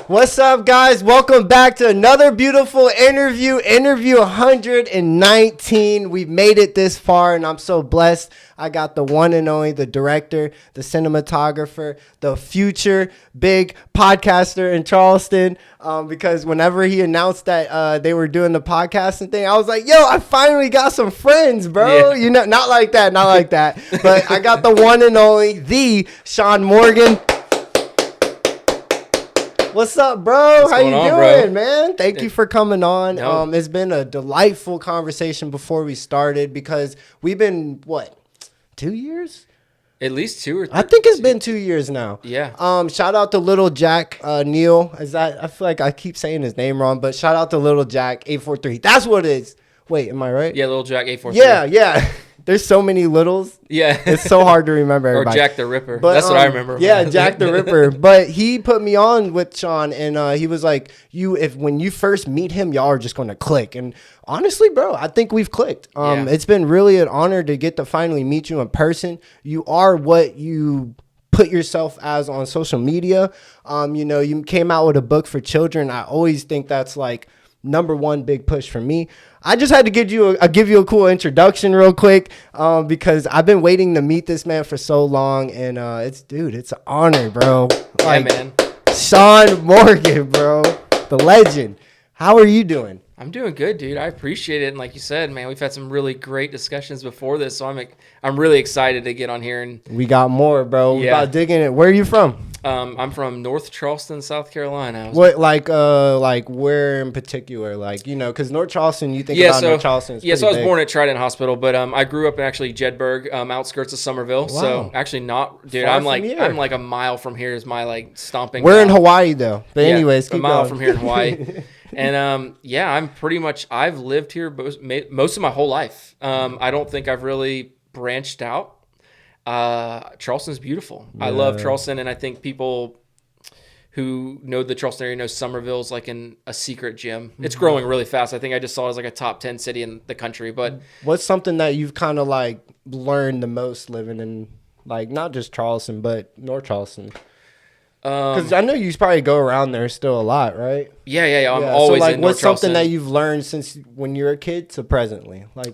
What's up, guys? Welcome back to another beautiful interview 119. We've made it this far, and I'm so blessed. I got the one and only, the director, the cinematographer, the future big podcaster in Charleston. Because whenever he announced that they were doing the podcasting thing, I was like, yo, I finally got some friends, bro. Yeah. You know, not like that. But I got the one and only, the Sean Morgan. What's up, bro? How you doing, man? Thank you for coming on. No. It's been a delightful conversation before we started because we've been, 2 years? At least 2 or 3. I think it's been 2 years now. Yeah. Shout out to Little Jack Neil. I feel like I keep saying his name wrong, but shout out to Little Jack 843. That's what it is. Wait, am I right? Yeah, Little Jack 843. Yeah. There's so many littles. Yeah. It's so hard to remember everybody. Or Jack the Ripper. But, that's what I remember. Yeah, Jack the Ripper. But he put me on with Sean, and he was like, when you first meet him, y'all are just going to click. And honestly, bro, I think we've clicked. It's been really an honor to get to finally meet you in person. You are what you put yourself as on social media. You came out with a book for children. I always think that's like number one big push for me. I just had to give you a cool introduction real quick because I've been waiting to meet this man for so long, and it's an honor, bro. Yeah, man. Sean Morgan, bro, the legend. How are you doing? I'm doing good, dude. I appreciate it. And like you said, man, we've had some really great discussions before this, so I'm really excited to get on here. And we got more, bro. Yeah. We're about digging it. Where are you from? I'm from North Charleston, South Carolina. What, like where in particular? Like, because North Charleston, you think about North Charleston. So I was born at Trident Hospital, but I grew up in actually Jedburgh, outskirts of Somerville. Wow. So actually not, dude. I'm like a mile from here is my stomping. We're in Hawaii though, but anyways, keep a mile going. from here in Hawaii. And I've lived here most of my whole life. I don't think I've really branched out. Charleston's beautiful. Yeah. I love Charleston, and I think people who know the Charleston area know Somerville's like a secret gem. It's growing really fast. I think I just saw it as like a top 10 city in the country. But what's something that you've kind of like learned the most living in like not just Charleston but North Charleston? Because I know you probably go around there still a lot, right? Yeah. I'm always in North what's Charleston. Something that you've learned since when you were a kid to presently? Like,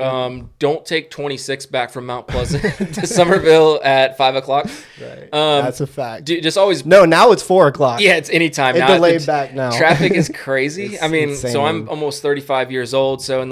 don't take 26 back from Mount Pleasant to Somerville at 5:00. Right. That's a fact. Just always. No, now it's 4:00. Yeah, it's anytime now. It's delayed back now. Traffic is crazy. Insane. So I'm almost 35 years old. So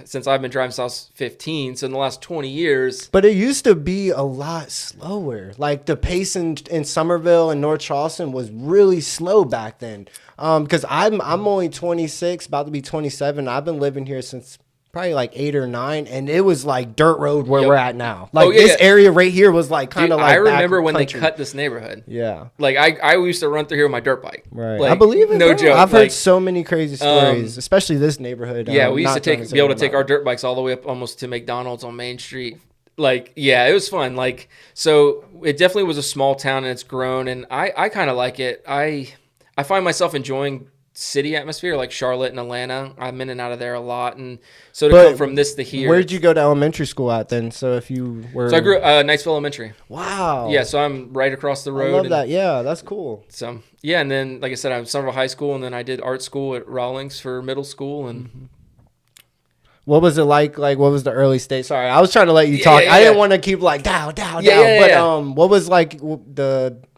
since I've been driving since I was 15, so in the last 20 years. But it used to be a lot slower. Like the pace in Somerville and North Charleston was really slow back then. Because I'm only 26, about to be 27. I've been living here since probably like 8 or 9, and it was like dirt road where we're at now. Like this area right here was like kind of like. I remember when they cut this neighborhood. Yeah. Like I used to run through here with my dirt bike. Right. Like, I believe it. No bro. joke. I've heard so many crazy stories, especially this neighborhood. Yeah, we used to be able to take our dirt bikes all the way up almost to McDonald's on Main Street. It was fun. So it definitely was a small town, and it's grown, and I kind of like it. I find myself enjoying city atmosphere like Charlotte and Atlanta. I'm in and out of there a lot, and so to come from this to here. Where did you go to elementary school at then? So if you were, I grew up Niceville Elementary. Wow. Yeah, so I'm right across the road. I love that. Yeah, that's cool. So yeah, and then like I said, I was Somerville High School, and then I did art school at Rawlings for middle school, and. Mm-hmm. What was it like? Like, what was the early stage? Sorry, I was trying to let you talk. I didn't want to keep down. But what was like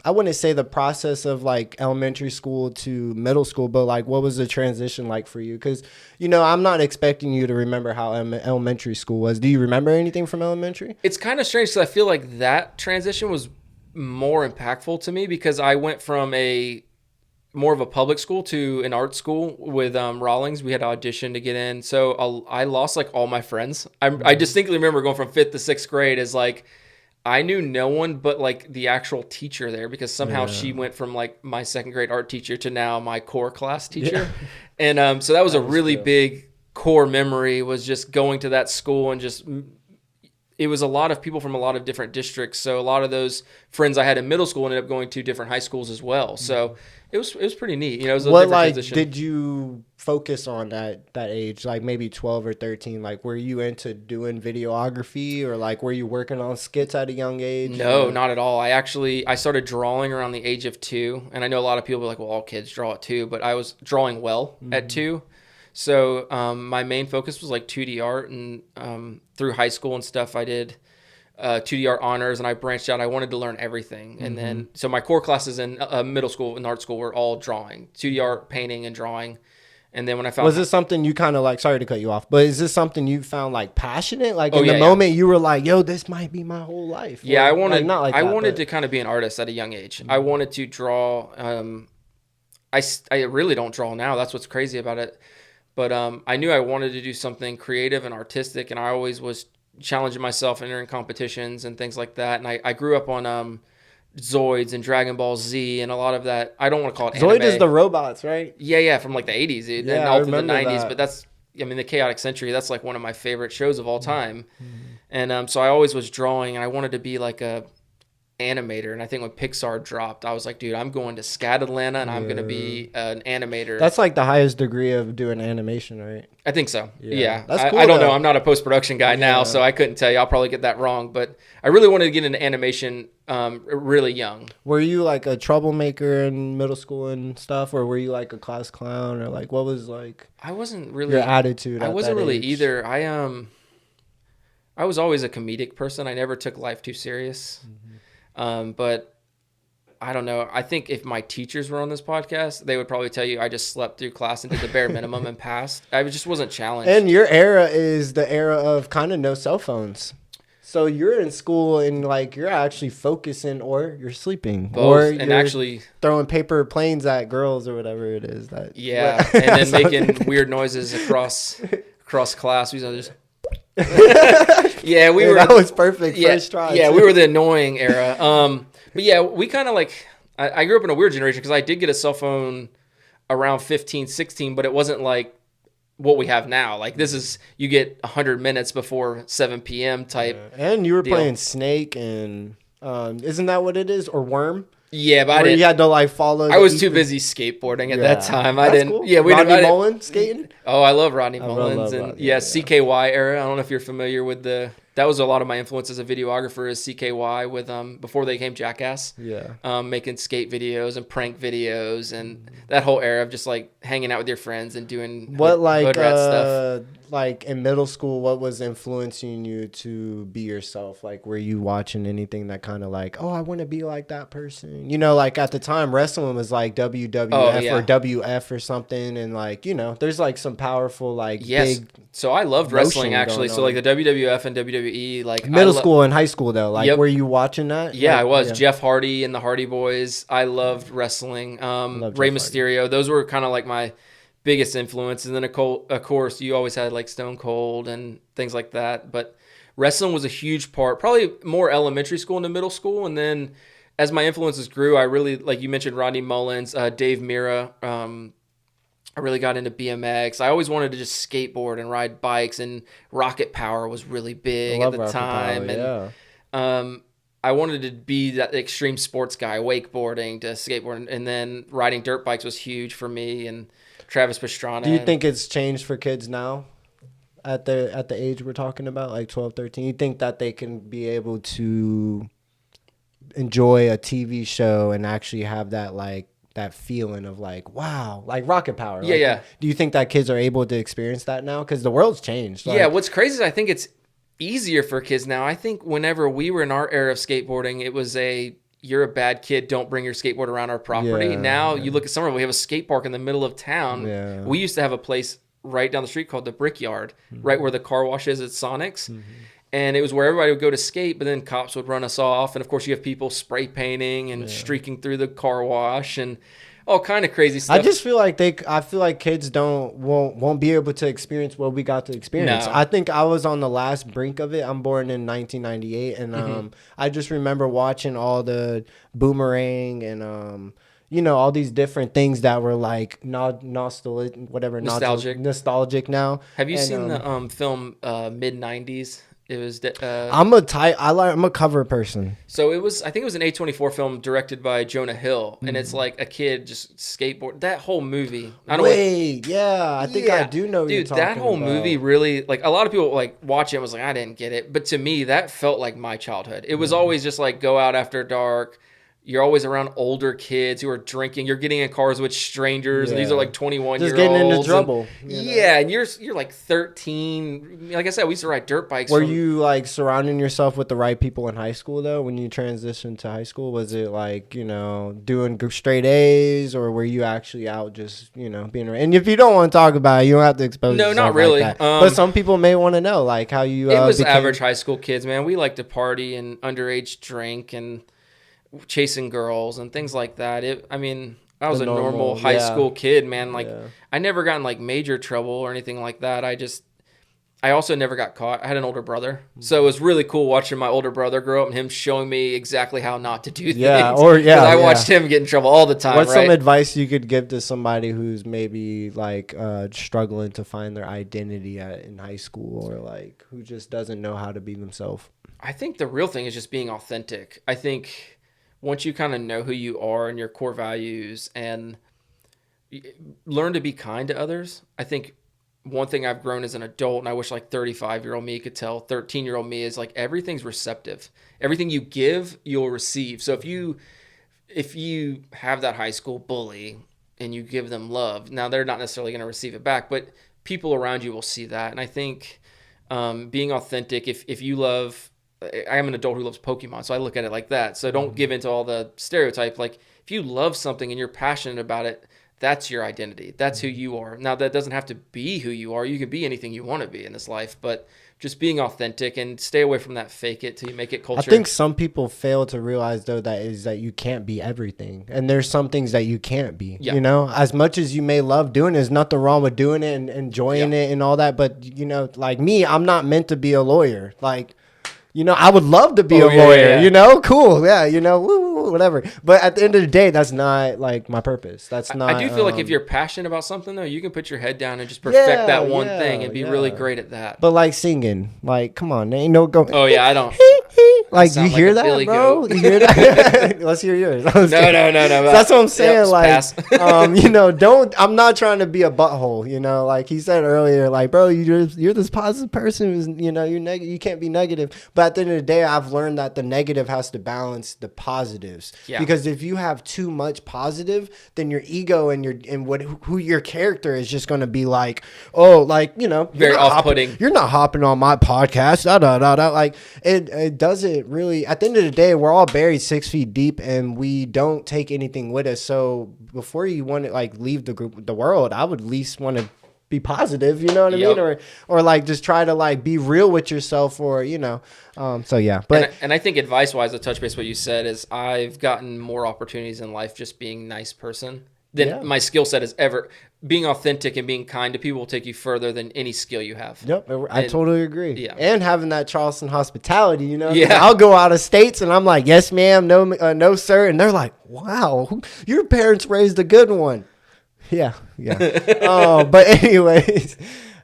I wouldn't say the process of like elementary school to middle school, but like what was the transition like for you? Because I'm not expecting you to remember how elementary school was. Do you remember anything from elementary? It's kind of strange because I feel like that transition was more impactful to me because I went from more of a public school to an art school with Rawlings. We had to audition to get in. So I lost like all my friends. I distinctly remember going from 5th to 6th grade as like, I knew no one but like the actual teacher there because somehow she went from like my 2nd grade art teacher to now my core class teacher. Yeah. And so that was a really big core memory was just going to that school and just it was a lot of people from a lot of different districts. So a lot of those friends I had in middle school ended up going to different high schools as well. So it was pretty neat. You know, it was a What different like transition. did you focus on at that age, like maybe 12 or 13? Like, were you into doing videography, or like were you working on skits at a young age? No, not at all. I started drawing around the age of 2, and I know a lot of people are like, well, all kids draw at 2, but I was drawing well at 2. So my main focus was like 2D art, and through high school and stuff, I did 2D art honors, and I branched out. I wanted to learn everything, and then so my core classes in middle school and art school were all drawing, 2D art, painting, and drawing. And then when I found, was this something you kind of like, sorry to cut you off, but is this something you found like passionate? Like in the yeah. moment you were like, yo, this might be my whole life. Yeah, Or, I wanted, like, not like I that, wanted but- to kind of be an artist at a young age. I wanted to draw. I really don't draw now. That's what's crazy about it. But I knew I wanted to do something creative and artistic, and I always was challenging myself, entering competitions and things like that. And I grew up on Zoids and Dragon Ball Z and a lot of that. I don't want to call it Zoid anime. is the robots, right? Yeah, from like the 80s, dude, and Yeah, all I through the remember 90s. that. But that's, I mean, the Chaotic Century, that's like one of my favorite shows of all time. And so I always was drawing, and I wanted to be like a animator. And I think when Pixar dropped, I was like, dude, I'm going to SCAD Atlanta, and I'm going to be an animator. That's like the highest degree of doing animation, right? I think so. Yeah. Yeah. That's cool, I don't know. though. I'm not a post-production guy now, so I couldn't tell you. I'll probably get that wrong. But I really wanted to get into animation really young. Were you like a troublemaker in middle school and stuff, or were you like a class clown, or like what was like I wasn't really your attitude? I at wasn't that really age? either. I was always a comedic person. I never took life too serious. But I don't know. I think if my teachers were on this podcast, they would probably tell you I just slept through class and did the bare minimum and passed. I just wasn't challenged. And your era is the era of kind of no cell phones. So you're in school and like you're actually focusing, or you're sleeping, Both, or and you're actually throwing paper planes at girls or whatever it is. That yeah, and then making weird noises across class. We just yeah, we were that was perfect. yeah, First try. yeah, too. we were the annoying era. But yeah, we kind of like I grew up in a weird generation because I did get a cell phone around 15, 16, but it wasn't like what we have now. Like this is, you get 100 minutes before 7 p.m. type. And you were deal. playing Snake and isn't that what it is, or Worm? Yeah, but I Where didn't. you had to like follow. I was too busy skateboarding at that time. I That's didn't. cool. Yeah, we Rodney didn't. Mullen skating. Oh, I love Rodney love Mullins and Rodney, yeah, yeah. CKY era. I don't know if you're familiar with that was a lot of my influence as a videographer is CKY with before they came Jackass. Yeah. Making skate videos and prank videos and that whole era of just like hanging out with your friends and doing What like hood rat stuff. like in middle school, what was influencing you to be yourself? Like, were you watching anything that kind of like, oh, I want to be like that person? You know, like at the time, wrestling was like WWF or WF or something, and like there's like some powerful like big So I loved wrestling motion actually. going So like the WWF and WWE, like middle school and high school though. Like, Yep. were you watching that? Yeah, Like, I was. yeah. Jeff Hardy and the Hardy Boys. I loved wrestling. Love Rey Jeff Mysterio. Those were kind of like my biggest influences. And then, of course, you always had like Stone Cold and things like that. But wrestling was a huge part, probably more elementary school into middle school. And then as my influences grew, I really, like you mentioned, Rodney Mullins, Dave Mira. I really got into BMX. I always wanted to just skateboard and ride bikes, and Rocket Power was really big at the Rocket time. Power, And I wanted to be that extreme sports guy, wakeboarding to skateboarding, and then riding dirt bikes was huge for me. And Travis Pastrana. Do you think it's changed for kids now at the age we're talking about, like 12, 13? You think that they can be able to enjoy a TV show and actually have that like that feeling of like, wow, like Rocket Power? Yeah, like, yeah. Do you think that kids are able to experience that now? Because the world's changed. Like, Yeah, what's crazy is I think it's easier for kids now. I think whenever we were in our era of skateboarding, it was you're a bad kid, don't bring your skateboard around our property. Yeah, now you look at somewhere, we have a skate park in the middle of town. Yeah. We used to have a place right down the street called the Brickyard, right where the car wash is at Sonic's. And it was where everybody would go to skate, but then cops would run us off. And of course you have people spray painting and streaking through the car wash and all kind of crazy stuff. I just feel like kids won't be able to experience what we got to experience. No. I think I was on the last brink of it. I'm born in 1998, and I just remember watching all the Boomerang and all these different things that were like nostalgic Nostalgic. now. Have you And, seen the film mid-90s? It was. I'm a cover person. So it was. I think it was an A24 film directed by Jonah Hill, and it's like a kid just skateboard. That whole movie. I think I do know. Dude, that whole movie really, like, a lot of people like watch it and was like, I didn't get it, but to me that felt like my childhood. It was always just like go out after dark. You're always around older kids who are drinking. You're getting in cars with strangers, and these are like 21-year-olds. Just getting into trouble. And you're like 13. Like I said, we used to ride dirt bikes. Were you like surrounding yourself with the right people in high school though? When you transitioned to high school, was it like doing straight A's, or were you actually out just being around? And if you don't want to talk about it, you don't have to expose. No, not really. Like but some people may want to know like how you. It was average high school kids, man. We like to party and underage drink and chasing girls and things like that. I was a normal high school kid, man. Like I never got in like major trouble or anything like that. I also never got caught. I had an older brother, so it was really cool watching my older brother grow up and him showing me exactly how not to do things. I watched him get in trouble all the time. What's some advice you could give to somebody who's maybe like struggling to find their identity in high school, or like who just doesn't know how to be themselves? I think the real thing is just being authentic. I think once you kind of know who you are and your core values and learn to be kind to others, I think one thing I've grown as an adult, and I wish like 35-year-old me could tell 13-year-old me, is like everything's receptive. Everything you give, you'll receive. So if you have that high school bully and you give them love, now they're not necessarily going to receive it back, but people around you will see that. And I think being authentic, if you love... I am an adult who loves Pokemon, so I look at it like that. So don't give into all the stereotypes. Like if you love something and you're passionate about it, that's your identity. That's who you are. Now that doesn't have to be who you are. You can be anything you want to be in this life, but just being authentic and stay away from that fake it till you make it culture. I think some people fail to realize though that you can't be everything, and there's some things that you can't be. Yeah. As much as you may love doing it, there's nothing wrong with doing it and enjoying it and all that. But like me, I'm not meant to be a lawyer. Like. I would love to be a lawyer, cool. Yeah, woo, whatever. But at the end of the day, that's not like my purpose. That's not. I do feel like if you're passionate about something though, you can put your head down and just perfect that one thing and be really great at that. But like singing, like, come on, there ain't no go. Oh yeah, I don't. Like, you hear that, Billy bro? You hear that? Let's hear yours. No. That's what I'm saying. I'm not trying to be a butthole, like he said earlier, like, bro, you're this positive person who's, you can't be negative. But at the end of the day, I've learned that the negative has to balance the positives. Yeah. Because if you have too much positive, then your ego and who your character is just going to be like, very off-putting. You're not hopping on my podcast. Like it doesn't really. At the end of the day, we're all buried 6 feet deep, and we don't take anything with us. So before you want to like leave the world, I would at least want to be positive, you know what I mean? Or like just try to like be real with yourself, or so yeah. But and I think advice wise, to touch base what you said, is I've gotten more opportunities in life just being a nice person than my skill set is ever. Being authentic and being kind to people will take you further than any skill you have. Yep, I totally agree. Yeah. And having that Charleston hospitality, Yeah. I'll go out of states and I'm like, yes, ma'am, no, sir. And they're like, wow, your parents raised a good one. Yeah. But anyways,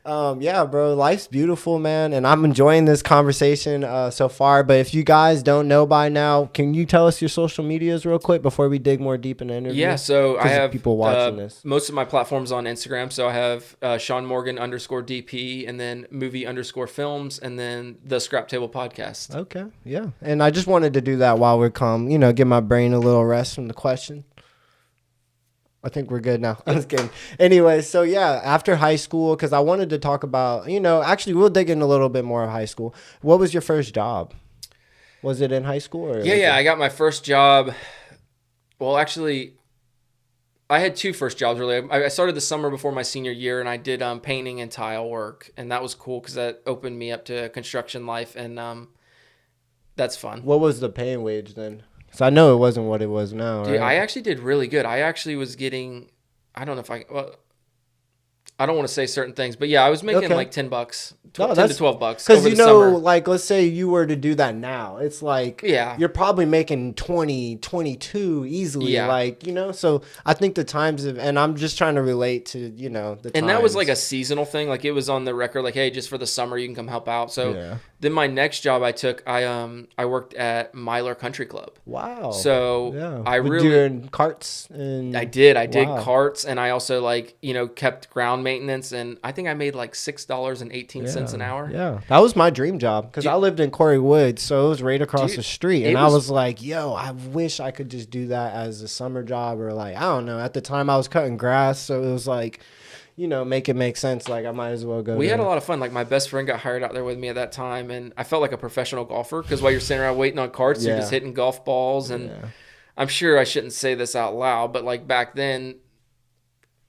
bro, life's beautiful, man, and I'm enjoying this conversation so far. But if you guys don't know by now, can you tell us your social medias real quick before we dig more deep in the interview? Yeah, so I have people watching this. Most of my platforms on Instagram. So I have Sean Morgan _DP, and then movie _films, and then the Scrap Table Podcast. Okay, yeah, and I just wanted to do that while we're give my brain a little rest from the question. I think we're good now. I'm just kidding. Anyway, so yeah, after high school, because I wanted to talk about, actually we'll dig in a little bit more of high school. What was your first job? Was it in high school? Or I got my first job. Well, actually, I had two first jobs really. I started the summer before my senior year, and I did painting and tile work, and that was cool because that opened me up to construction life, and that's fun. What was the paying wage then? So I know it wasn't what it was now. Dude, right? I actually did really good. I actually was getting, I I don't want to say certain things, but yeah, I was making Okay. like $10, No, 10 to $12 because over you the know, summer. like let's say you were to do that now, it's like Yeah. you're probably making 20, 22 easily. Yeah. Like, you know, so I think the times of, and I'm just trying to relate to, you know, the And that was like times. a seasonal thing. Like it was on the record, like, hey, just for the summer you can come help out. So Yeah. then my next job I took, I worked at Myler Country Club. Wow. So Yeah. I We're really doing carts and I did Wow. carts, and I also like, you know, kept ground maintenance, and I think I made like $6.18 an hour. Yeah, that was my dream job because I lived in Quarry Woods, so it was right across Dude, the street, it and I was- was like, "Yo, I wish I could just do that as a summer job, or like I don't know." At the time, I was cutting grass, so it was like, you know, make it make sense. Like I might as well go. We had a there. lot of fun. Like my best friend got hired out there with me at that time, and I felt like a professional golfer because while you're sitting around waiting on carts, you're Yeah. just hitting golf balls. And Yeah. I'm sure I shouldn't say this out loud, but like back then,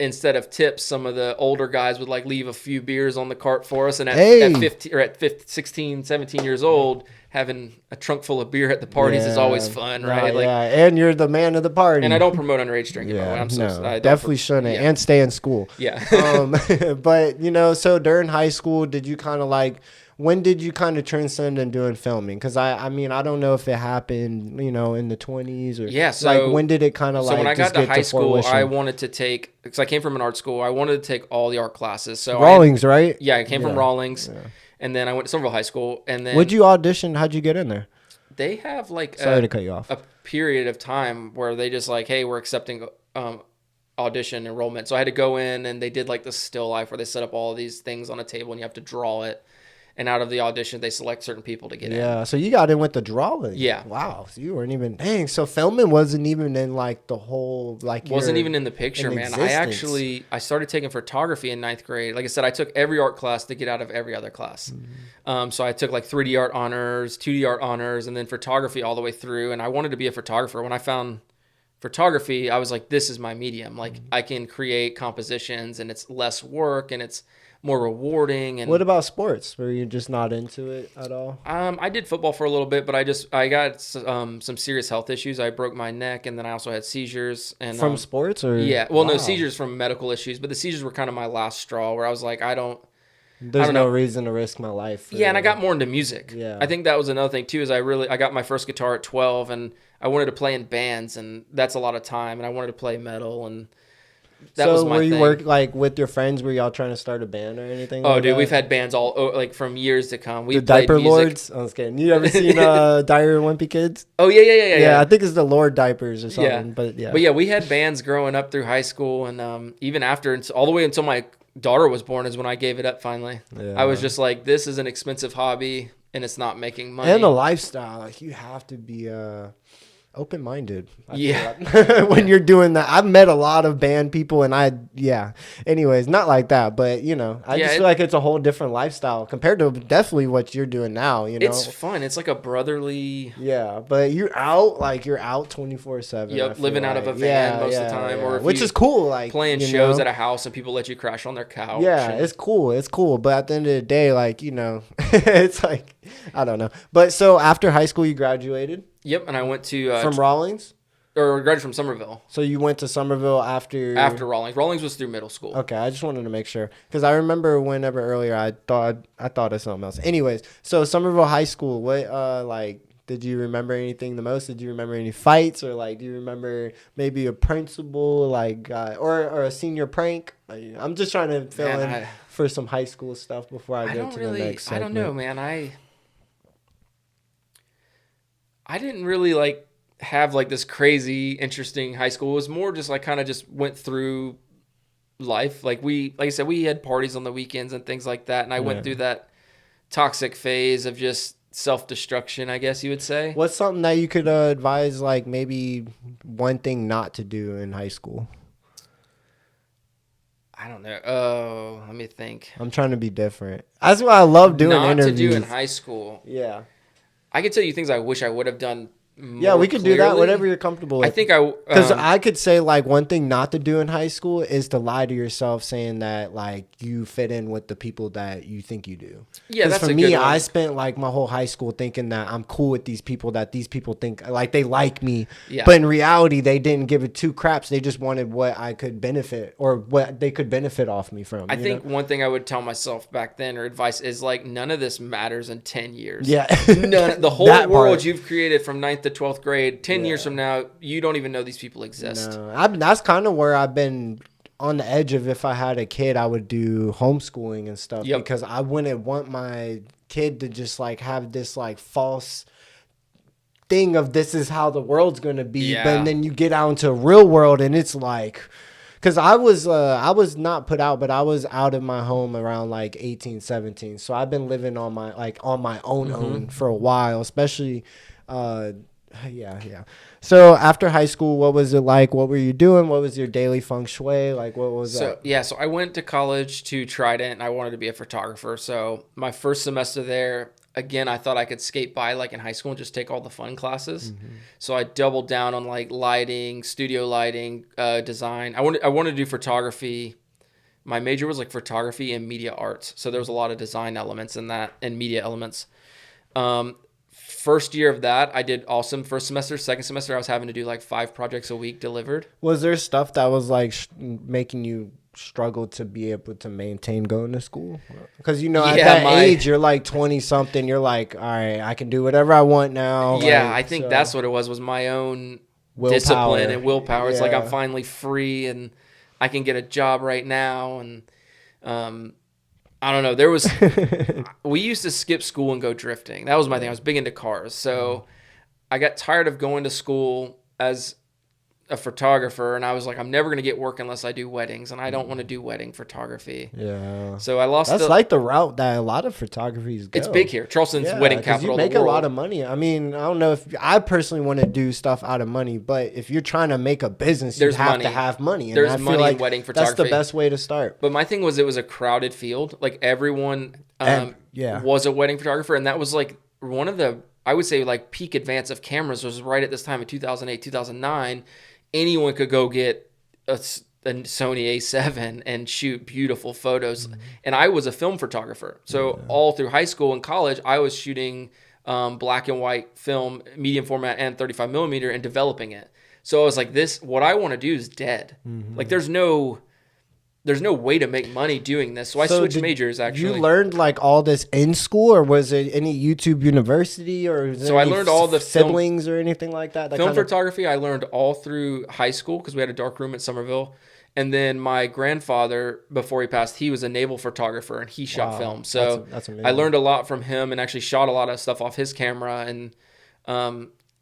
instead of tips, some of the older guys would like leave a few beers on the cart for us. And at, Hey. at 15 or at 15, 16, 17 years old, having a trunk full of beer at the parties is always fun, Nah, right? Like, yeah, and you're the man of the party. and I don't promote underage drinking. By the way. Yeah, I'm so no, I don't definitely shouldn't, yeah. and stay in school. Yeah. But you know, so during high school, did you kind of like? When did you kind of transcend in doing filming? Because I mean, I don't know if it happened, you know, in the 20s or Yeah, so- like when did it kind of So like? when I got just to get high school, fruition? I wanted to take, because I came from an art school, I wanted to take all the art classes. So Rawlings, right? Yeah, I came from Yeah. Rawlings, and then I went to Somerville High School, and then Would you audition? How'd you get in there? they have like Sorry to cut you off. a period of time where they just like, hey, we're accepting audition enrollment. So I had to go in, and they did like the still life where they set up all of these things on a table, and you have to draw it. And out of the audition, they select certain people to get in. Yeah, so you got in with the drawing. Yeah. Wow. So you weren't even dang. So filming wasn't even in like the whole like. Wasn't your- even in the picture, in man. existence. I started taking photography in 9th grade. Like I said, I took every art class to get out of every other class. So I took like 3D art honors, 2D art honors, and then photography all the way through. And I wanted to be a photographer. When I found photography, I was like, this is my medium. Like I can create compositions, and it's less work, and it's more rewarding. And What about sports? Were you just not into it at all? I did football for a little bit, but I got some serious health issues. I broke my neck, and then I also had seizures. And From sports or yeah, well, no Wow. seizures from medical issues, but the seizures were kind of my last straw, where I was like, There's don't no know. reason to risk my life. for- yeah, and I got more into music. Yeah. I think that was another thing too. Is I got my first guitar at 12, and I wanted to play in bands, and that's a lot of time, and I wanted to play metal, and that was my were you thing. work like with your friends? Were y'all trying to start a band or anything? Oh, like dude, that? we've had bands like from years to come. We the played Diaper music. Lords. I was kidding. You ever seen Dire Wimpy Kids? Oh yeah. I think it's the Lord Diapers or something. Yeah. But yeah, we had bands growing up through high school, and even after, all the way until my daughter was born is when I gave it up finally. Yeah. I was just like, this is an expensive hobby, and it's not making money. and a lifestyle. Like you have to be open-minded. I feel Yeah. like. When you're doing that, I've met a lot of band people, and anyways, not like that, but you know, I Yeah, just feel like it's a whole different lifestyle compared to definitely what you're doing now. You know, It's fun. It's like a brotherly. yeah, but you're out 24/7. Yep, living out of a van most of the time, or if which you is cool. Like Playing you shows know? at a house, and people let you crash on their couch. Yeah, and- it's cool. It's cool. But at the end of the day, like, you know, it's like, I don't know. But so after high school, you graduated Yep, and I went to from Rawlings? or graduated from Somerville So you went to Somerville after? after Rawlings. Rawlings was through middle school. Okay, I just wanted to make sure. Because I remember whenever earlier I thought of something else. Anyways, so Somerville High School, what, like, did you remember anything the most? Did you remember any fights? Or, like, do you remember maybe a principal, like, or a senior prank? Like, I'm just trying to fill Man, in for some high school stuff before I I go don't to really. the next I segment. don't know, man. I didn't really like have like this crazy interesting high school. It was more just like kind of just went through life. Like I said, we had parties on the weekends and things like that. And I went through that toxic phase of just self-destruction, I guess you would say. What's something that you could advise, like maybe one thing not to do in high school? I don't know. Oh, let me think. I'm trying to be different. That's what I love doing Not interviews. to do in high school. Yeah. I can tell you things I wish I would have done Yeah, we could do that, whatever you're comfortable with. I think because I could say like one thing not to do in high school is to lie to yourself, saying that like you fit in with the people that you think you do. Yeah, that's for me, I spent like my whole high school thinking that I'm cool with these people, that these people think like they like me. Yeah. But in reality, they didn't give it two craps. They just wanted what I could benefit or what they could benefit off me from. I think one thing I would tell myself back then, or advice, is like none of this matters in 10 years. Yeah, the whole world you've created from 9th to 12th grade. 10 years from now, you don't even know these people exist. No, that's kind of where I've been on the edge of. If I had a kid, I would do homeschooling and stuff because I wouldn't want my kid to just like have this like false thing of this is how the world's going to be. Yeah. But then you get out into real world and it's like, because I was not put out, but I was out of my home around like 18, 17. So I've been living on my own for a while, especially yeah. So after high school, what was it like? What were you doing? What was your daily feng shui? Like, what was that? Yeah, so I went to college to Trident, and I wanted to be a photographer. So my first semester there, again, I thought I could skate by like in high school and just take all the fun classes. Mm-hmm. So I doubled down on like lighting, studio lighting, design. I wanted to do photography. My major was like photography and media arts. So there was a lot of design elements in that and media elements. First year of that, I did awesome. First semester, second semester, I was having to do like 5 projects a week delivered. Was there stuff that was like making you struggle to be able to maintain going to school? Because, at that age, you're like 20 something. You're like, all right, I can do whatever I want now. Yeah, I think that's what it was my own discipline and willpower. It's like I'm finally free and I can get a job right now. And I don't know. We used to skip school and go drifting. That was my thing. I was big into cars. So I got tired of going to school as a photographer. And I was like, I'm never going to get work unless I do weddings. And I don't want to do wedding photography. Yeah. So I lost That's like the route that a lot of photographies go. It's big here. Charleston's wedding capital. You make a lot of money. I mean, I don't know if I personally want to do stuff out of money, but if you're trying to make a business, you have to have money. And There's money in wedding photography. That's the best way to start. But my thing was it was a crowded field. Like everyone was a wedding photographer. And that was like one of the, I would say like peak advance of cameras was right at this time in 2008, 2009. Anyone could go get a Sony A7 and shoot beautiful photos. Mm-hmm. And I was a film photographer. So all through high school and college, I was shooting black and white film, medium format and 35 millimeter and developing it. So I was like, what I want to do is dead. Mm-hmm. Like there's no way to make money doing this. So I switched majors actually. You learned like all this in school, or was it any YouTube university, or I learned all the siblings or anything like that? Film photography I learned all through high school because we had a dark room at Somerville. And then my grandfather, before he passed, he was a naval photographer and he shot film. So that's amazing. I learned a lot from him and actually shot a lot of stuff off his camera. And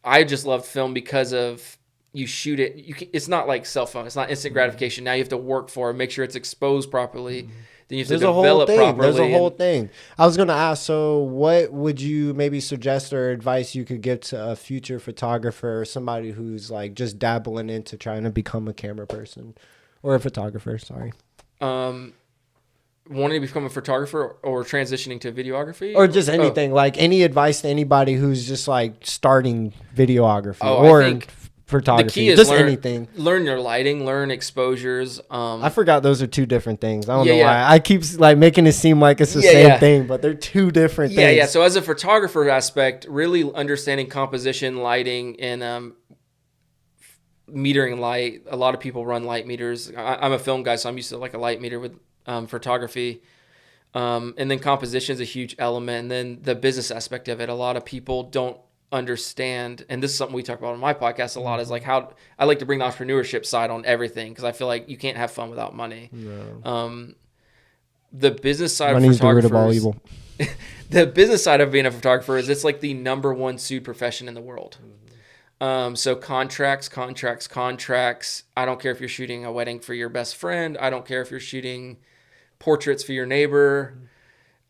I just loved film because of you shoot it. It's not like cell phone. It's not instant gratification. Now you have to work for it, make sure it's exposed properly. Then you have to develop properly. There's a whole thing. I was going to ask, so what would you maybe suggest or advice you could give to a future photographer or somebody who's like just dabbling into trying to become a camera person or a photographer? Sorry. Wanting to become a photographer or transitioning to videography? Or just anything. Like any advice to anybody who's just like starting videography I think photography, the key is anything. Learn your lighting, learn exposures. I forgot those are two different things. I don't know why. I keep like making it seem like it's the same thing, but they're two different things. Yeah. So as a photographer aspect, really understanding composition, lighting, and metering light. A lot of people run light meters. I'm a film guy, so I'm used to like a light meter with photography. And then composition is a huge element. And then the business aspect of it. A lot of people don't understand, and this is something we talk about on my podcast a lot, is like how I like to bring the entrepreneurship side on everything because I feel like you can't have fun without money. No. The business side of photographers, the root of all evil. The business side of being a photographer is it's like the number one sued profession in the world. So contracts. I don't care if you're shooting a wedding for your best friend. I don't care if you're shooting portraits for your neighbor.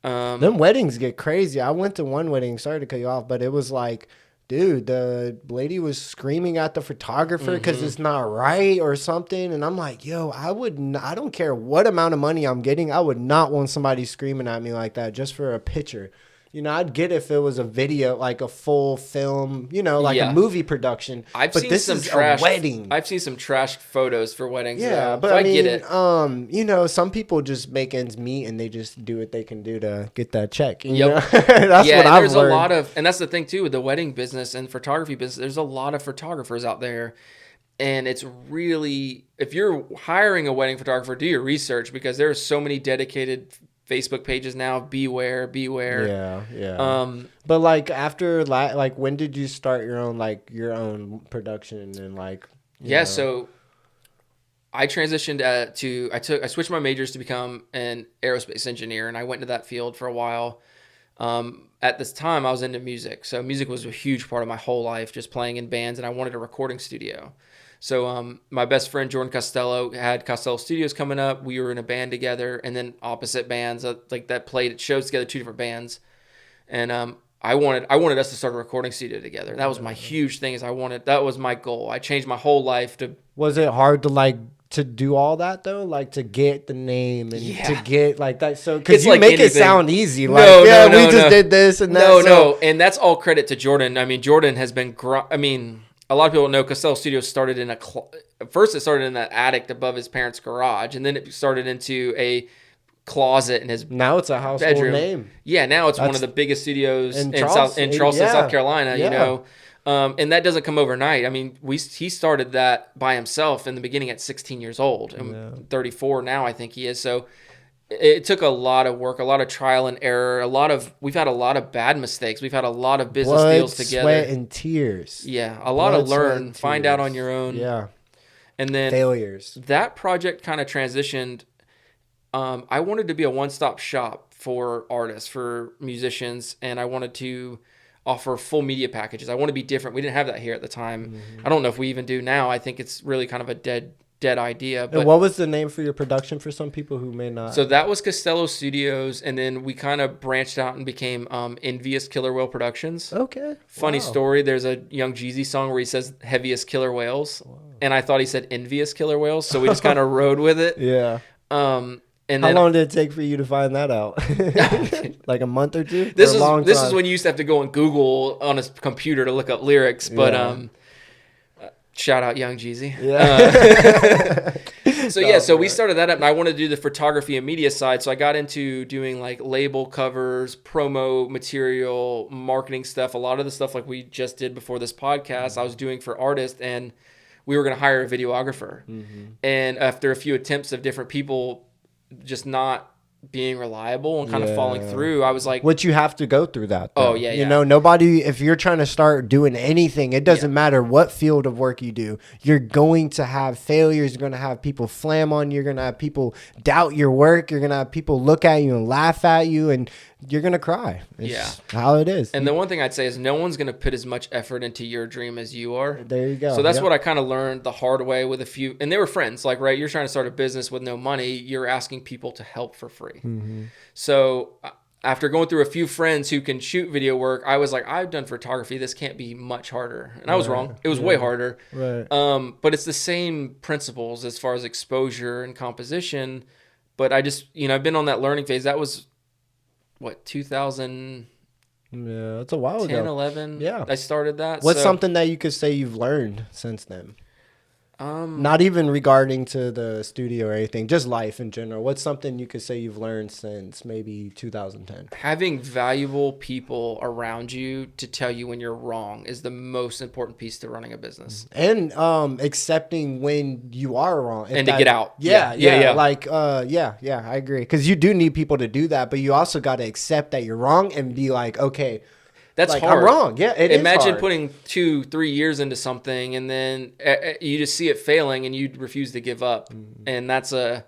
Them weddings get crazy. I went to one wedding, sorry to cut you off, but it was like, dude, the lady was screaming at the photographer because it's not right or something. And I'm like, yo, I don't care what amount of money I'm getting. I would not want somebody screaming at me like that just for a picture. I'd get if it was a video, like a full film, like a movie production. But seen this is a wedding. I've seen some trashed photos for weddings. Yeah, but I mean, get it. Some people just make ends meet and they just do what they can do to get that check. You know? That's what I've there's learned. A lot of, and that's the thing too with the wedding business and photography business. There's a lot of photographers out there. And it's really, if you're hiring a wedding photographer, do your research, because there are so many dedicated Facebook pages now. Beware. Yeah. But like after, like when did you start your own production and like? So I transitioned I switched my majors to become an aerospace engineer, and I went into that field for a while. At this time, I was into music, so music was a huge part of my whole life, just playing in bands, and I wanted a recording studio. So my best friend Jordan Costello had Costello Studios coming up. We were in a band together, and then opposite bands that played at shows together, two different bands. And I wanted us to start a recording studio together. That was my huge thing. That was my goal. I changed my whole life to. Was it hard to do all that though, like to get the name and to get like that? So because you make it sound easy, we just did this and that. No, and that's all credit to Jordan. I mean, Jordan has been. A lot of people know Costello Studios started in first it started in that attic above his parents' garage, and then it started into a closet in his now it's a household bedroom. Name. Yeah, now it's one of the biggest studios in Charleston, South Carolina. Yeah. And that doesn't come overnight. I mean, he started that by himself in the beginning at 16 years old, and 34 now I think he is. So it took a lot of work, a lot of trial and error, we've had a lot of bad mistakes. We've had a lot of business deals together. Sweat and tears. Yeah, a lot of learn, find out on your own. Yeah. And then failures. That project kind of transitioned. I wanted to be a one-stop shop for artists, for musicians, and I wanted to offer full media packages. I want to be different. We didn't have that here at the time. Mm-hmm. I don't know if we even do now. I think it's really kind of a dead idea. But, and what was the name for your production for some people who may not? So that was Costello Studios, and then we kind of branched out and became Envious Killer Whale Productions. Okay. Funny story, there's a Young Jeezy song where he says heaviest killer whales, and I thought he said envious killer whales, so we just kind of rode with it. Yeah. And how long did it take for you to find that out? Like a month or two? This is when you used to have to go on Google on a computer to look up lyrics, but shout out Young Jeezy. Yeah. So we started that up, and I wanted to do the photography and media side. So I got into doing like label covers, promo material, marketing stuff. A lot of the stuff like we just did before this podcast, I was doing for artists, and we were going to hire a videographer. Mm-hmm. And after a few attempts of different people just not being reliable and kind of falling through, I was like, which you have to go through that though. Oh yeah. You know, nobody, if you're trying to start doing anything, it doesn't matter what field of work you do, you're going to have failures. You're going to have people flam on you. You're going to have people doubt your work. You're going to have people look at you and laugh at you, and you're going to cry. It's how it is. And the one thing I'd say is no one's going to put as much effort into your dream as you are. There you go. So that's what I kind of learned the hard way with a few, and they were friends. Like, right, you're trying to start a business with no money. You're asking people to help for free. Mm-hmm. So after going through a few friends who can shoot video work, I was like, I've done photography. This can't be much harder. And I was wrong. It was way harder. Right. But it's the same principles as far as exposure and composition. But I just, I've been on that learning phase. That was 2000. Yeah, that's a while 10, ago. 11. Yeah. I started that. What's something that you could say you've learned since then? Not even regarding to the studio or anything, just life in general. What's something you could say you've learned since maybe 2010? Having valuable people around you to tell you when you're wrong is the most important piece to running a business. And accepting when you are wrong. And to get out. Yeah. Like, I agree. Because you do need people to do that, but you also got to accept that you're wrong and be like, okay, that's hard. I'm wrong. Yeah, it Imagine is hard. putting 2-3 years into something and then you just see it failing and you refuse to give up. Mm-hmm. And that's a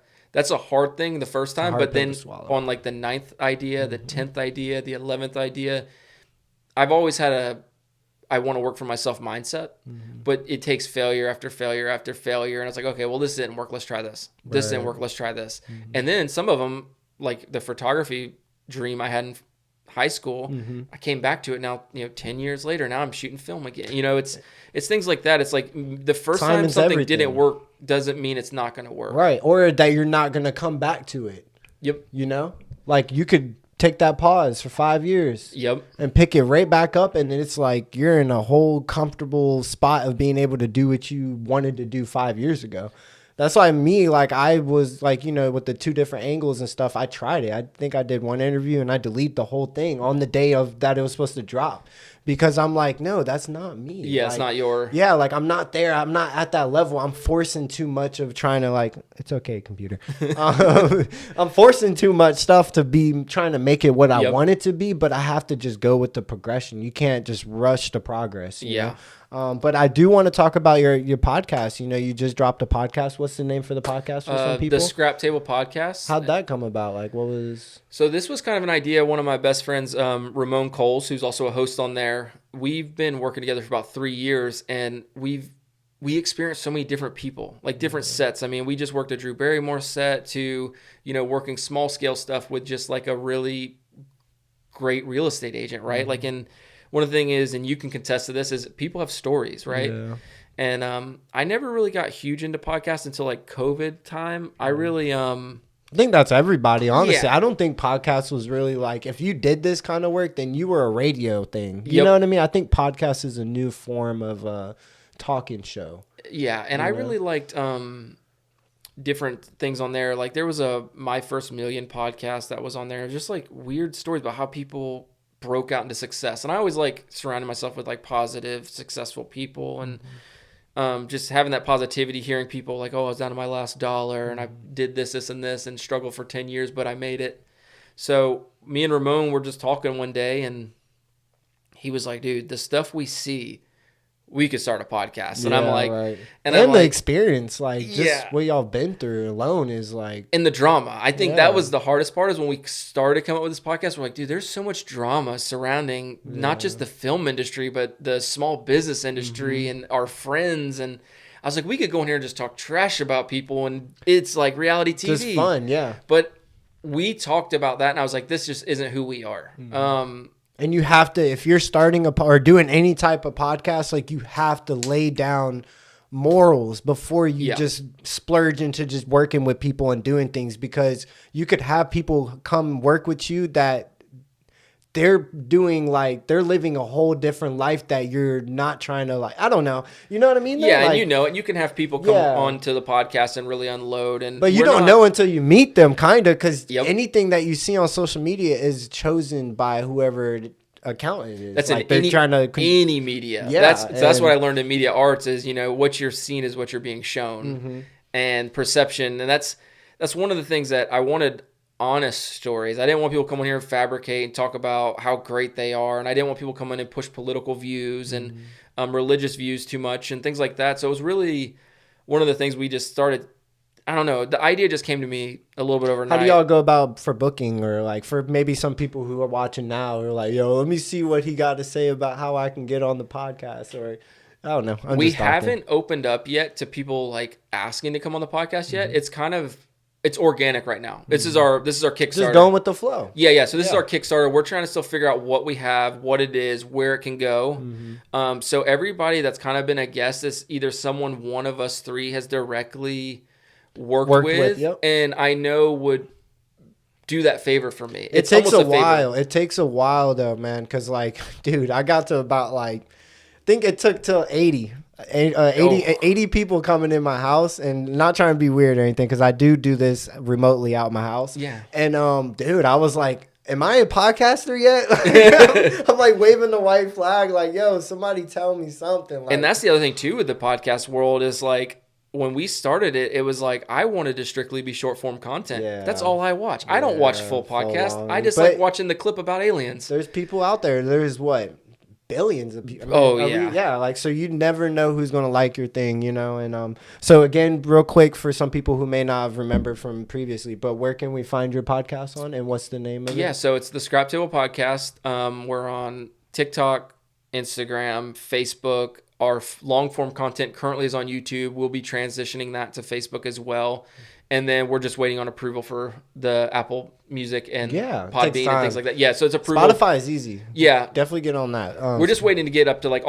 hard thing the first time, but then on like the 9th idea, the 10th idea, the 11th idea, I've always had I want to work for myself mindset, but it takes failure after failure after failure. And I was like, okay, well, this didn't work. Let's try this. This didn't work. Let's try this. Mm-hmm. And then some of them, like the photography dream I had in high school, I came back to it now, 10 years later, now I'm shooting film again. It's things like that. It's like the first time something didn't work doesn't mean it's not going to work. Right. Or that you're not going to come back to it. Yep. Like you could take that pause for 5 years. Yep. And pick it right back up, and it's like you're in a whole comfortable spot of being able to do what you wanted to do 5 years ago. That's why me, like, I was like, with the 2 different angles and stuff, I tried it. I think I did one interview and I deleted the whole thing on the day of that it was supposed to drop. Because I'm like, no, that's not me. Yeah, like, it's not your... Yeah, like, I'm not there. I'm not at that level. I'm forcing too much of trying to, like... It's okay, computer. I'm forcing too much stuff to be trying to make it what I want it to be, but I have to just go with the progression. You can't just rush the progress. You know? But I do want to talk about your podcast. You just dropped a podcast. What's the name for the podcast for some people? The Scrap Table Podcast. How'd that come about? Like, what was... So this was kind of an idea. One of my best friends, Ramon Coles, who's also a host on there, we've been working together for about 3 years, and we experienced so many different people, like different sets. I mean, we just worked a Drew Barrymore set to, working small scale stuff with just like a really great real estate agent, right? Mm-hmm. Like, and one of the things is, and you can contest to this, is people have stories, right? Yeah. And I never really got huge into podcasts until like COVID time. I really... I think that's everybody, honestly. Yeah. I don't think podcasts was really like, if you did this kind of work, then you were a radio thing. You know what I mean? I think podcast is a new form of a talking show. Yeah, and I really liked different things on there. Like there was a My First Million podcast that was on there. Just like weird stories about how people broke out into success. And I always like surrounding myself with like positive, successful people, and just having that positivity, hearing people like, oh, I was down to my last dollar and I did this, and this, and struggled for 10 years, but I made it. So me and Ramon were just talking one day, and he was like, dude, the stuff we see, we could start a podcast. And I'm like, right. and the experience, like just what y'all been through alone is like. And the drama. I think that was the hardest part, is when we started coming up with this podcast, we're like, dude, there's so much drama surrounding not just the film industry, but the small business industry and our friends. And I was like, we could go in here and just talk trash about people, and it's like reality TV. Just fun, yeah. But we talked about that, and I was like, this just isn't who we are. And you have to, if you're starting or doing any type of podcast, like you have to lay down morals before you just splurge into just working with people and doing things, because you could have people come work with you that they're doing like, they're living a whole different life that you're not trying to, like, I don't know. You know what I mean? Yeah, like, and you know it. You can have people come on to the podcast and really unload. But you don't know until you meet them, kind of, because anything that you see on social media is chosen by whoever account it is. That's like they're trying to any media. Yeah, that's what I learned in media arts is, what you're seeing is what you're being shown, and perception. And that's one of the things that I wanted. Honest stories. I didn't want people coming here and fabricate and talk about how great they are, and I didn't want people coming and push political views and religious views too much and things like that. So it was really one of the things we just started. I don't know. The idea just came to me a little bit overnight. How do y'all go about for booking, or like for maybe some people who are watching now are like, yo, let me see what he got to say about how I can get on the podcast, or I don't know. We haven't opened up yet to people like asking to come on the podcast yet. It's organic right now. This is our Kickstarter. Just going with the flow. Yeah. So this is our Kickstarter. We're trying to still figure out what we have, what it is, where it can go. So everybody that's kind of been a guest is either someone one of us three has directly worked with and I know would do that favor for me. It takes a while. It takes a while though, man. Because like, dude, I got to about like, I think it took till 80 people coming in my house, and not trying to be weird or anything, because I do this remotely out my house. Yeah. And dude, I was like, am I a podcaster yet? I'm like waving the white flag, like, yo, somebody tell me something. Like, and that's the other thing too with the podcast world is like, when we started it, it was like I wanted to strictly be short form content. Yeah. That's all I watch. I don't watch full podcast. I just like watching the clip about aliens. There's people out there. There's what? Billions of people. Like, so you never know who's going to like your thing, and so again, real quick, for some people who may not have remembered from previously, but where can we find your podcast on, and what's the name of it? So it's the Scrap Table Podcast. We're on TikTok, Instagram, Facebook. Our long form content currently is on YouTube. We'll be transitioning that to Facebook as well. And then we're just waiting on approval for the Apple Music and Podbean and things like that. Yeah, so it's approval. Spotify is easy. Yeah. Definitely get on that. We're just waiting to get up to like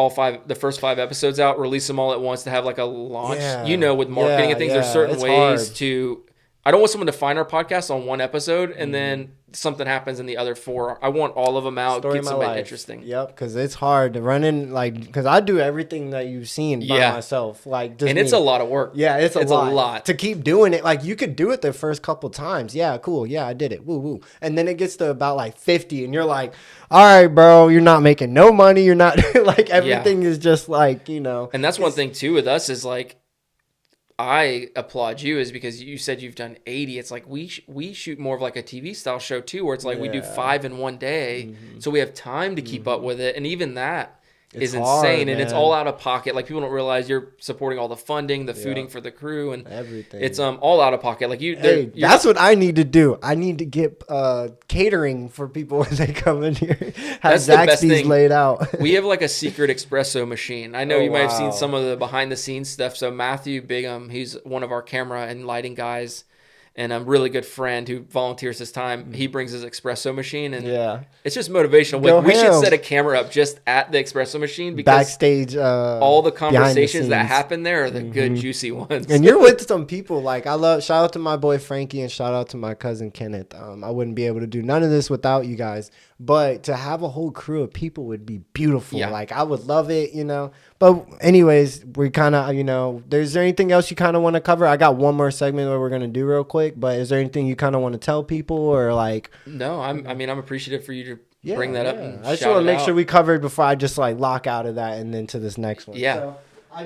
the first 5 episodes out, release them all at once to have like a launch. Yeah. With marketing and things, there's certain ways to... I don't want someone to find our podcast on one episode and then something happens in the other 4. I want all of them out. Story Get of my somebody life. interesting. Yep, because it's hard to run in, like, because I do everything that you've seen by myself. Like, just and it's a lot of work. Yeah, it's a lot. To keep doing it. Like, you could do it the first couple times. Yeah, cool. Yeah, I did it. Woo, woo. And then it gets to about, like, 50, and you're like, all right, bro, you're not making no money. You're not, like, everything is just, like, you know. And that's one thing, too, with us is, like, I applaud you is because you said you've done 80. It's like we shoot more of like a TV style show too, where it's like we do 5 in one day, so we have time to keep up with it, and even that is insane, and it's all out of pocket. Like people don't realize you're supporting all the funding, the fooding for the crew, and everything. It's all out of pocket. Like that's what I need to do. I need to get catering for people when they come in here. Have Zaxby's laid out. We have like a secret espresso machine. I know you might have seen some of the behind the scenes stuff. So Matthew Bigham, he's one of our camera and lighting guys, and a really good friend who volunteers his time. He brings his espresso machine, and it's just motivational. Like, we should set a camera up just at the espresso machine because backstage, all the conversations that happen there are the good, juicy ones. And you're with some people. Like, shout out to my boy Frankie and shout out to my cousin Kenneth. I wouldn't be able to do none of this without you guys. But to have a whole crew of people would be beautiful. Yeah. Like, I would love it, you know. But anyways, we kind of, you know, is there anything else you kind of want to cover? I got one more segment that we're going to do real quick. But is there anything you kind of want to tell people or like? No, I'm appreciable for you to bring that up. And I just want to make sure we covered before I just like lock out of that and then to this next one. Yeah. So I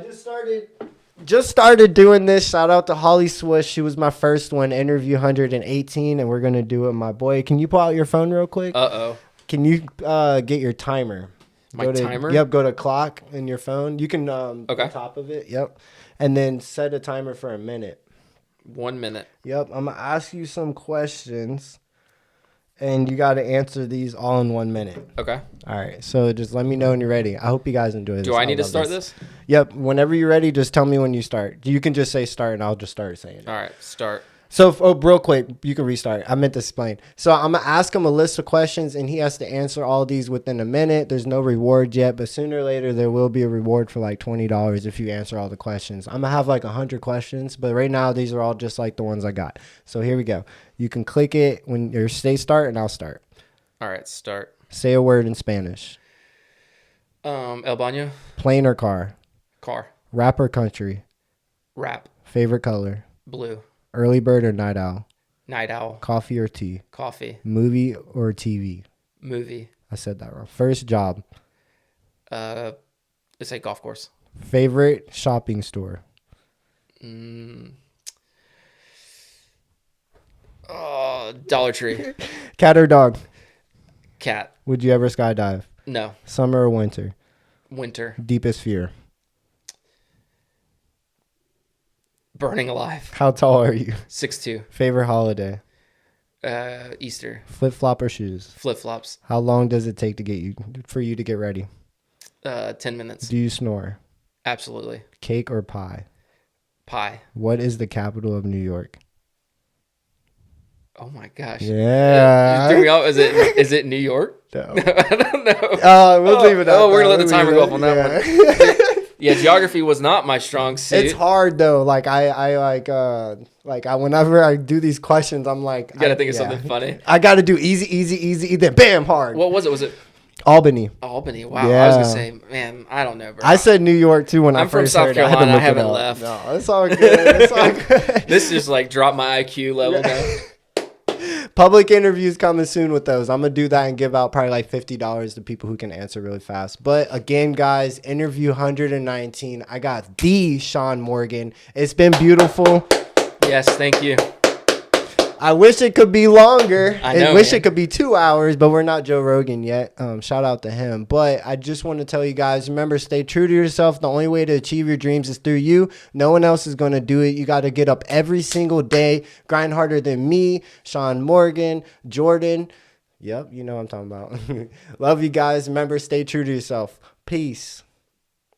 just started doing this. Shout out to Holly Swish. She was my first one, interview 118, and we're going to do it, my boy. Can you pull out your phone real quick? Uh-oh. Can you get your timer? Timer? Yep, go to clock in your phone. You can on top of it. Yep. And then set a timer for a minute. 1 minute. Yep. I'm going to ask you some questions, and you got to answer these all in 1 minute. Okay. All right. So just let me know when you're ready. I hope you guys enjoy this. Do I need to start this? Yep. Whenever you're ready, just tell me when you start. You can just say start, and I'll just start saying it. All right. Start. So, real quick, you can restart. I meant to explain. So, I'm going to ask him a list of questions, and he has to answer all these within a minute. There's no reward yet, but sooner or later, there will be a reward for like $20 if you answer all the questions. I'm going to have like 100 questions, but right now, these are all just like the ones I got. So, here we go. You can click it when you say start, and I'll start. All right, start. Say a word in Spanish. El baño. Plane or car? Car. Rap or country? Rap. Favorite color? Blue. Early bird or night owl? Night owl. Coffee or tea? Coffee. Movie or TV? Movie. I said that wrong. First job? It's a golf course. Favorite shopping store? Dollar Tree. Cat or dog? Cat. Would you ever skydive? No. Summer or winter? Winter. Deepest fear? Burning alive. How tall are you? 6'2". Favorite holiday? Easter. Flip-flop or shoes? Flip-flops. How long does it take for you to get ready? 10 minutes. Do you snore? Absolutely. Cake or pie? Pie. What is the capital of New York? Oh my gosh. Yeah. Threw me off. Is it New York? No. I don't know. We'll leave it up. Oh, we're gonna let the timer go off on that one. Yeah, geography was not my strong suit. It's hard though. Like whenever I do these questions, I'm like, you gotta think of something funny. I gotta do easy, then bam, hard. What was it? Was it Albany? Albany. Wow. Yeah. I was gonna say, man, I don't know, bro. I said New York too when I first heard it. I'm from South Carolina. I haven't left. No, it's all good. It's all good. This just like dropped my IQ level down. Public interviews coming soon with those. I'm going to do that and give out probably like $50 to people who can answer really fast. But again, guys, interview 119. I got the Sean Morgan. It's been beautiful. Yes, thank you. I wish it could be longer. I wish it could be 2 hours, but we're not Joe Rogan yet. Shout out to him. But I just want to tell you guys, remember, stay true to yourself. The only way to achieve your dreams is through you. No one else is going to do it. You got to get up every single day, grind harder than me, Sean Morgan, Jordan. Yep, you know what I'm talking about. Love you guys. Remember, stay true to yourself. Peace.